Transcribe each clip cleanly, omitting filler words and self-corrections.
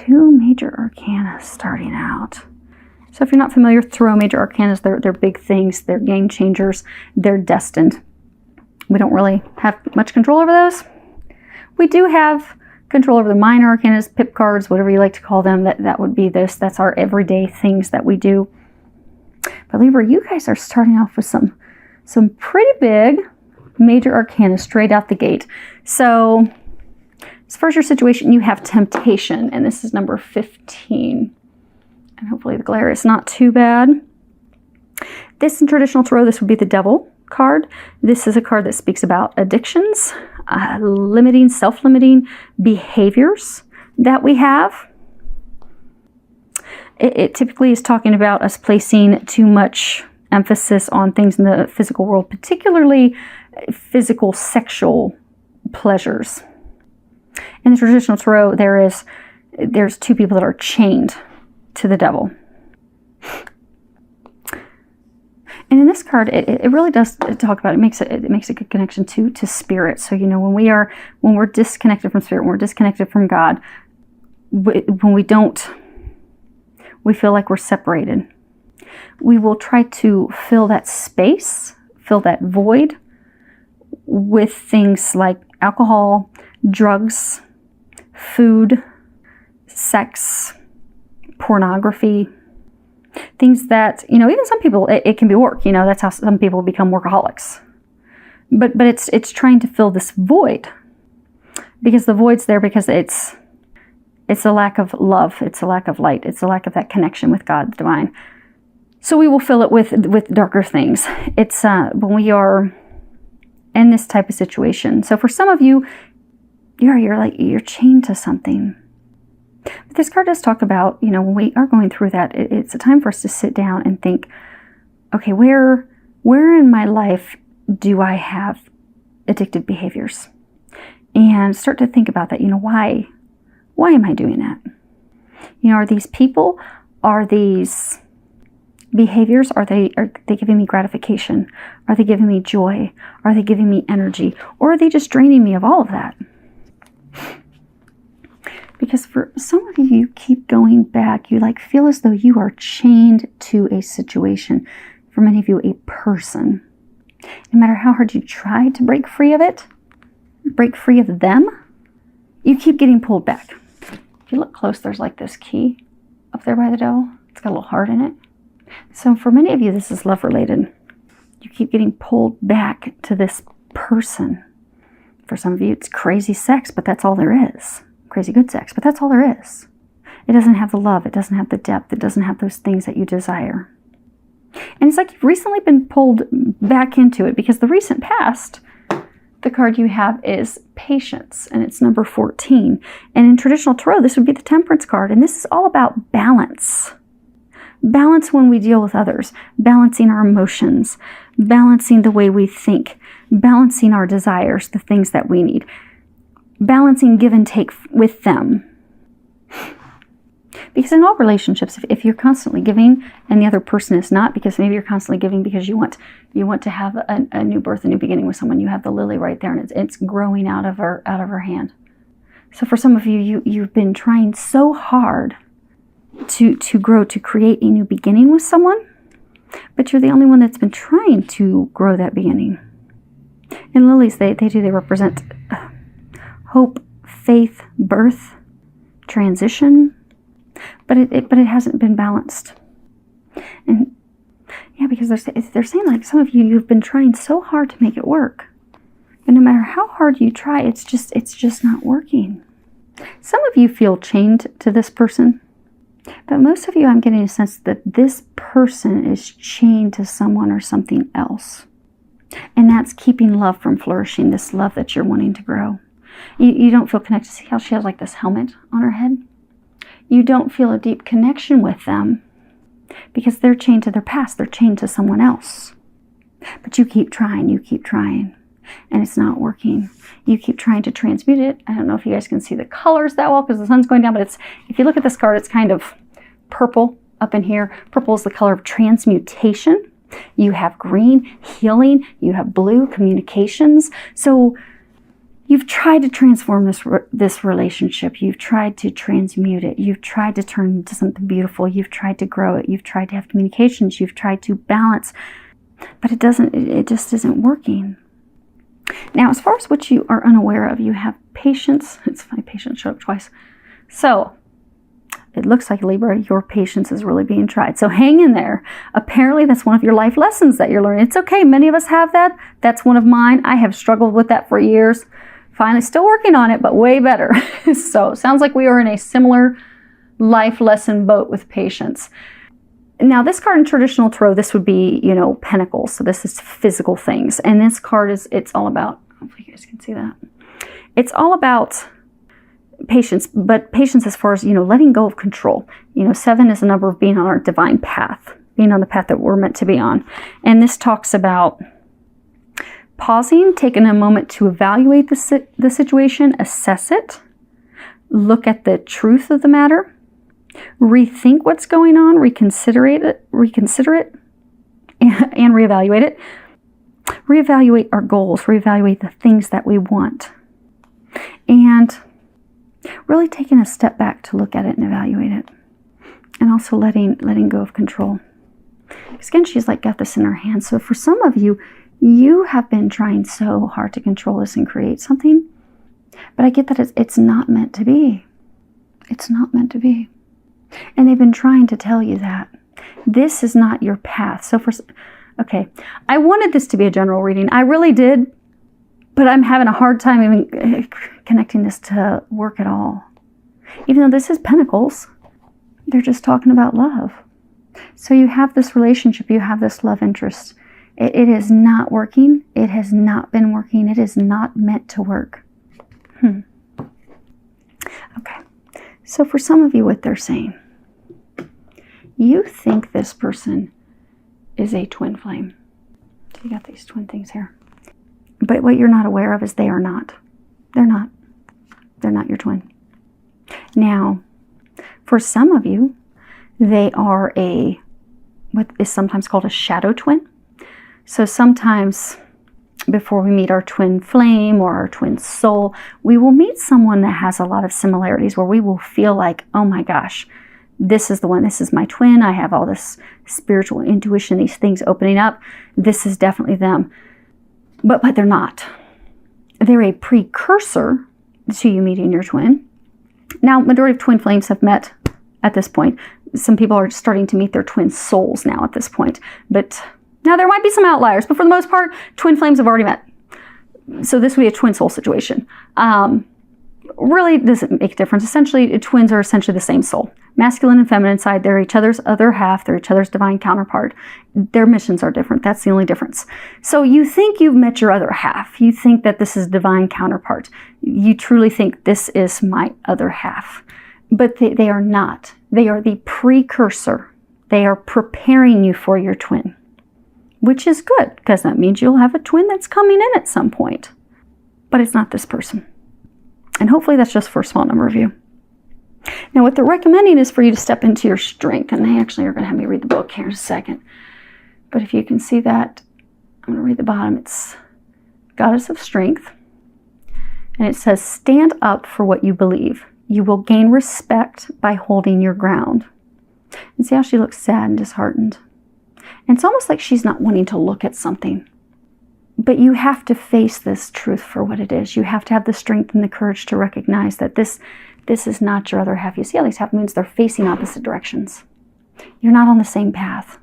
2 major arcana starting out. So if you're not familiar with tarot, major arcanas, they're big things, they're game changers, they're destined. We don't really have much control over those. We do have control over the minor arcanas, pip cards, whatever you like to call them. That would be this. That's our everyday things that we do. But Libra, you guys are starting off with some pretty big major arcana straight out the gate. So as far as your situation, you have temptation, and this is number 15. And hopefully the glare is not too bad. This in traditional tarot, this would be the Devil card. This is a card that speaks about addictions, limiting, self-limiting behaviors that we have. It typically is talking about us placing too much emphasis on things in the physical world, particularly physical sexual pleasures. In the traditional tarot, there's 2 people that are chained to the devil. And in this card, it really does talk about, it makes a good connection to spirit. So, when we're disconnected from spirit, when we're disconnected from God, when we feel like we're separated. We will try to fill that space, fill that void with things like alcohol, drugs, food, sex, pornography, things that, even some people, it can be work, that's how some people become workaholics. But it's trying to fill this void, because the void's there because it's a lack of love, it's a lack of light, it's a lack of that connection with God, the divine. So we will fill it with darker things. It's when we are in this type of situation. So for some of you, you're chained to something. But this card does talk about, when we are going through that, it's a time for us to sit down and think, okay, where in my life do I have addictive behaviors? And start to think about that, why am I doing that? Are these people, are these behaviors, are they giving me gratification? Are they giving me joy? Are they giving me energy? Or are they just draining me of all of that? Because for some of you, you keep going back. You feel as though you are chained to a situation. For many of you, a person. No matter how hard you try to break free of it, break free of them, you keep getting pulled back. If you look close, there's this key up there by the devil. It's got a little heart in it. So for many of you, this is love related. You keep getting pulled back to this person. For some of you, it's crazy sex, but that's all there is. Crazy good sex, but that's all there is. It doesn't have the love. It doesn't have the depth. It doesn't have those things that you desire. And it's like you've recently been pulled back into it, because the recent past, the card you have is patience, and it's number 14. And in traditional tarot, this would be the Temperance card. And this is all about balance. Balance when we deal with others, balancing our emotions, balancing the way we think, balancing our desires, the things that we need, balancing give and take with them. Because in all relationships, if you're constantly giving and the other person is not, because maybe you're constantly giving because you want to have a new birth, a new beginning with someone, you have the lily right there, and it's growing out of her hand. So for some of you, you've been trying so hard to grow, to create a new beginning with someone, but you're the only one that's been trying to grow that beginning. And lilies, they represent hope, faith, birth, transition, but it hasn't been balanced. And yeah, because they're saying some of you've been trying so hard to make it work, and no matter how hard you try, it's just not working. Some of you feel chained to this person, but most of you, I'm getting a sense that this person is chained to someone or something else, and that's keeping love from flourishing. This love that you're wanting to grow. You don't feel connected. See how she has this helmet on her head? You don't feel a deep connection with them because they're chained to their past. They're chained to someone else. But you keep trying, and it's not working. You keep trying to transmute it. I don't know if you guys can see the colors that well because the sun's going down, but if you look at this card, it's kind of purple up in here. Purple is the color of transmutation. You have green, healing. You have blue, communications. So You've tried to transform this relationship. You've tried to transmute it. You've tried to turn it into something beautiful. You've tried to grow it. You've tried to have communications. You've tried to balance, but it just isn't working. Now, as far as what you are unaware of, you have patience. It's funny, patience showed up twice. So it looks like, Libra, your patience is really being tried. So hang in there. Apparently, that's one of your life lessons that you're learning. It's okay. Many of us have that. That's one of mine. I have struggled with that for years. Finally, still working on it, but way better. So it sounds like we are in a similar life lesson boat with patience. Now, this card in traditional tarot, this would be, pentacles. So this is physical things. And this card it's all about, hopefully you guys can see that. It's all about patience, but patience as far as, letting go of control. 7 is the number of being on our divine path, being on the path that we're meant to be on. And this talks about pausing, taking a moment to evaluate the situation, assess it, look at the truth of the matter, rethink what's going on, reconsider it, and reevaluate it. Reevaluate our goals, reevaluate the things that we want. And really taking a step back to look at it and evaluate it. And also letting go of control. Because again, she's got this in her hands. So for some of you, you have been trying so hard to control this and create something. But I get that it's not meant to be. It's not meant to be. And they've been trying to tell you that. This is not your path. So okay, I wanted this to be a general reading. I really did. But I'm having a hard time even connecting this to work at all. Even though this is Pentacles, they're just talking about love. So you have this relationship, you have this love interest. It is not working. It has not been working. It is not meant to work. Okay. So for some of you, what they're saying, you think this person is a twin flame. So you got these twin things here. But what you're not aware of is they are not. They're not. They're not your twin. Now, for some of you, they are what is sometimes called a shadow twin. So sometimes before we meet our twin flame or our twin soul, we will meet someone that has a lot of similarities where we will feel like, oh my gosh, this is the one, this is my twin. I have all this spiritual intuition, these things opening up. This is definitely them. But they're not. They're a precursor to you meeting your twin. Now, majority of twin flames have met at this point. Some people are starting to meet their twin souls now at this point. But now there might be some outliers, but for the most part, twin flames have already met. So this would be a twin soul situation. Really doesn't make a difference. Essentially, twins are essentially the same soul. Masculine and feminine side, they're each other's other half. They're each other's divine counterpart. Their missions are different. That's the only difference. So you think you've met your other half. You think that this is divine counterpart. You truly think this is my other half. But they are not. They are the precursor. They are preparing you for your twin, which is good because that means you'll have a twin that's coming in at some point. But it's not this person. And hopefully that's just for a small number of you. Now, what they're recommending is for you to step into your strength. And they actually are going to have me read the book here in a second. But if you can see that, I'm going to read the bottom. It's Goddess of Strength. And it says, stand up for what you believe. You will gain respect by holding your ground. And see how she looks sad and disheartened. And it's almost like she's not wanting to look at something. But you have to face this truth for what it is. You have to have the strength and the courage to recognize that this is not your other half. You see how these half moons, they're facing opposite directions. You're not on the same path.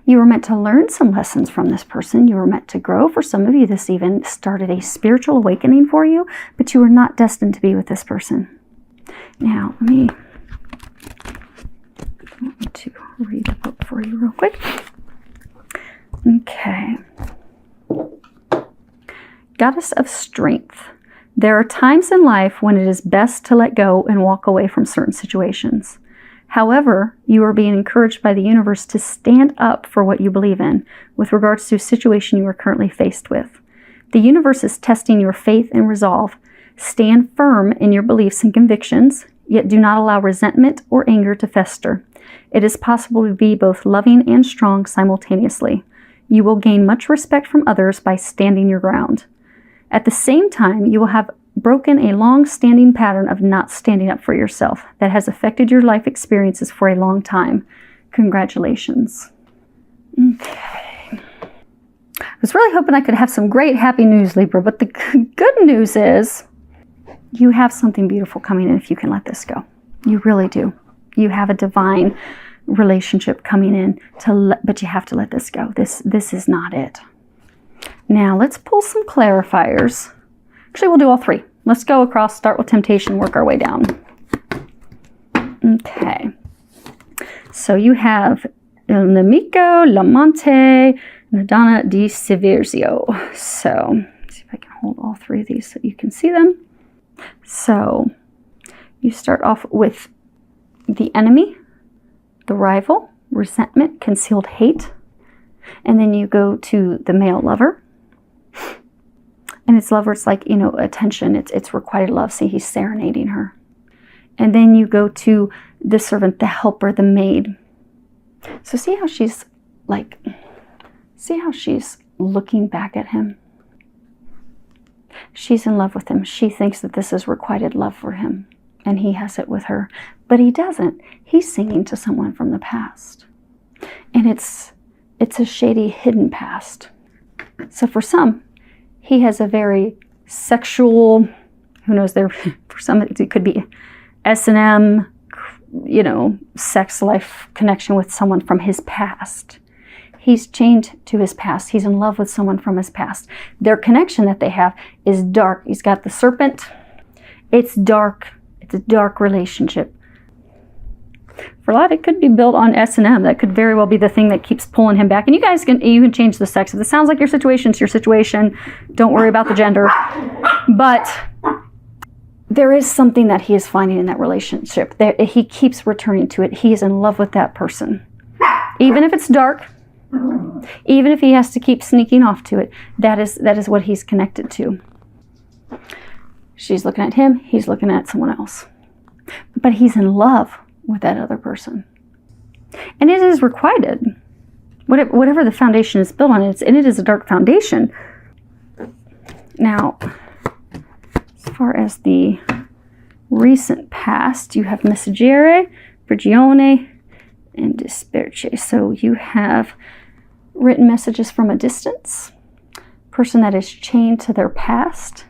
You were meant to learn some lessons from this person. You were meant to grow. For some of you, this even started a spiritual awakening for you, but you were not destined to be with this person. Now, let me to read the book for you real quick. Okay. Goddess of Strength. There are times in life when it is best to let go and walk away from certain situations. However, you are being encouraged by the universe to stand up for what you believe in with regards to a situation you are currently faced with. The universe is testing your faith and resolve. Stand firm in your beliefs and convictions, yet do not allow resentment or anger to fester. It is possible to be both loving and strong simultaneously. You will gain much respect from others by standing your ground. At the same time, you will have broken a long-standing pattern of not standing up for yourself that has affected your life experiences for a long time. Congratulations. Okay. I was really hoping I could have some great happy news, Libra, but the good news is you have something beautiful coming in if you can let this go. You really do. You have a divine relationship coming in, but you have to let this go. This is not it. Now, let's pull some clarifiers. Actually, we'll do all three. Let's go across, start with temptation, work our way down. Okay. So you have Il Nemico, L'Amante, Madonna di Siverzio. So, let's see if I can hold all three of these so you can see them. So, you start off with the enemy, the rival, resentment, concealed hate. And then you go to the male lover. And it's lover, it's like, attention. It's requited love. See, he's serenading her. And then you go to the servant, the helper, the maid. So see how she's looking back at him. She's in love with him. She thinks that this is requited love for him. And he has it with her. But he doesn't. He's singing to someone from the past. And it's a shady, hidden past. So for some, he has a very sexual, who knows, for some it could be S&M, sex life connection with someone from his past. He's chained to his past. He's in love with someone from his past. Their connection that they have is dark. He's got the serpent. It's dark. It's a dark relationship. For a lot, it could be built on S&M. That could very well be the thing that keeps pulling him back. And you guys can change the sex. If it sounds like your situation, it's your situation. Don't worry about the gender. But there is something that he is finding in that relationship. He keeps returning to it. He is in love with that person. Even if it's dark, even if he has to keep sneaking off to it, that is what he's connected to. She's looking at him. He's looking at someone else. But he's in love with that other person. And it is requited. Whatever the foundation is built on, it is a dark foundation. Now, as far as the recent past, you have Messaggere, Prigione, and Disperce. So you have written messages from a distance, person that is chained to their past,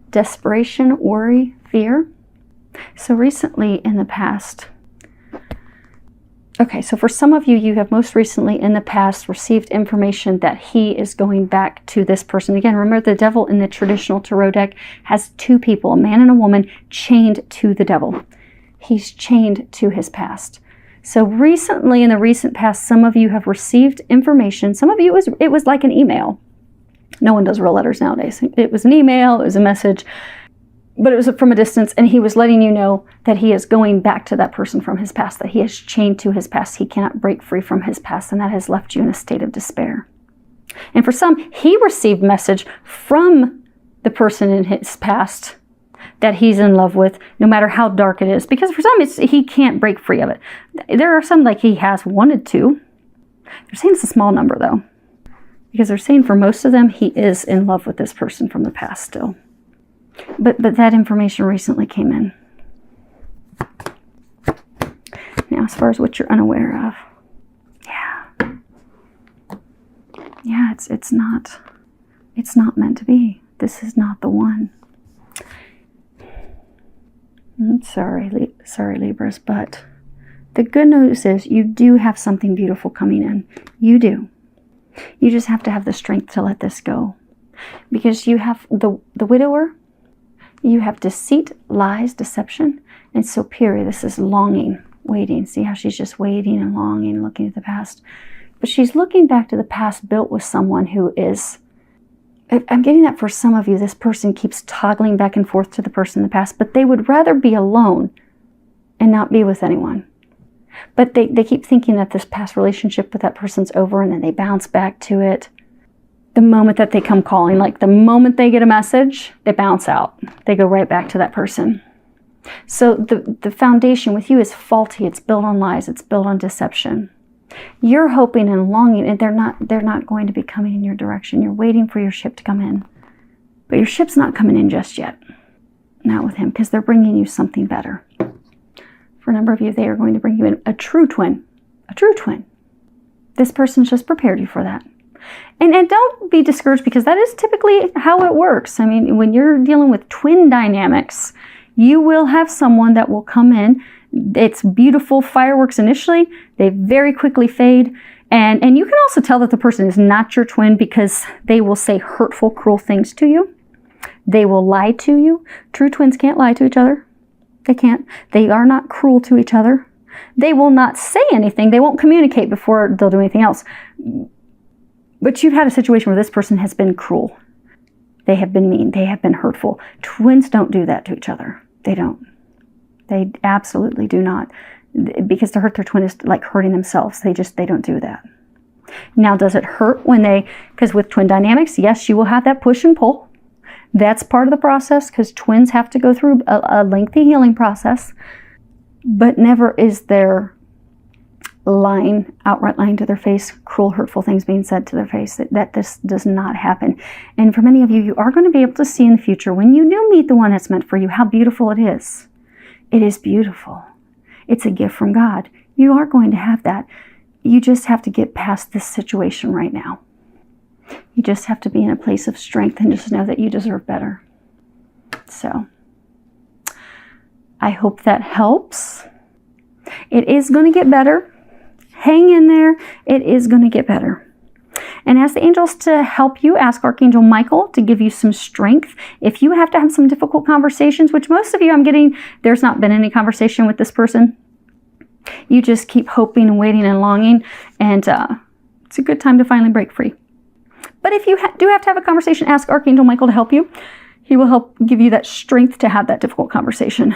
desperation, worry, fear. So recently in the past, okay, so for some of you, you have most recently in the past received information that he is going back to this person. Again, remember the devil in the traditional tarot deck has two people, a man and a woman, chained to the devil. He's chained to his past. So recently, in the recent past, some of you have received information. Some of you, it was like an email. No one does real letters nowadays. It was an email, it was a message, but it was from a distance, and he was letting you know that he is going back to that person from his past, that he is chained to his past. He cannot break free from his past, and that has left you in a state of despair. And for some, he received message from the person in his past that he's in love with, no matter how dark it is. Because for some, he can't break free of it. There are some like he has wanted to. They're saying it's a small number, though. Because they're saying for most of them, he is in love with this person from the past still. But that information recently came in. Now, as far as what you're unaware of, yeah, it's not meant to be. This is not the one. Sorry, Libras, but the good news is you do have something beautiful coming in. You do. You just have to have the strength to let this go. Because you have the widower, you have deceit, lies, deception, and superior. This is longing, waiting. See how she's just waiting and longing, looking at the past. But she's looking back to the past built with someone who is, I'm getting that for some of you, this person keeps toggling back and forth to the person in the past, but they would rather be alone and not be with anyone. But they keep thinking that this past relationship with that person's over, and then they bounce back to it the moment that they come calling. Like the moment they get a message, they bounce out. They go right back to that person. So the foundation with you is faulty. It's built on lies. It's built on deception. You're hoping and longing, and they're not going to be coming in your direction. You're waiting for your ship to come in. But your ship's not coming in just yet. Not with him, because they're bringing you something better. For a number of you, they are going to bring you in a true twin. A true twin. This person's just prepared you for that. And don't be discouraged, because that is typically how it works. I mean, when you're dealing with twin dynamics, you will have someone that will come in. It's beautiful fireworks initially. They very quickly fade. And you can also tell that the person is not your twin, because they will say hurtful, cruel things to you. They will lie to you. True twins can't lie to each other. They can't. They are not cruel to each other. They will not say anything. They won't communicate before they'll do anything else. But you've had a situation where this person has been cruel. They have been mean. They have been hurtful. Twins don't do that to each other. They don't. They absolutely do not. Because to hurt their twin is like hurting themselves. They don't do that. Now, does it hurt when because with twin dynamics, yes, you will have that push and pull. That's part of the process, because twins have to go through a lengthy healing process. But never is there outright lying to their face, cruel, hurtful things being said to their face. That this does not happen. And for many of you, you are going to be able to see in the future, when you do meet the one that's meant for you, how beautiful it is. It is beautiful. It's a gift from God. You are going to have that. You just have to get past this situation right now. You just have to be in a place of strength and just know that you deserve better. So, I hope that helps. It is going to get better. Hang in there. It is going to get better. And ask the angels to help you. Ask Archangel Michael to give you some strength. If you have to have some difficult conversations, which most of you I'm getting, there's not been any conversation with this person. You just keep hoping and waiting and longing. And it's a good time to finally break free. But if you do have to have a conversation, ask Archangel Michael to help you. He will help give you that strength to have that difficult conversation.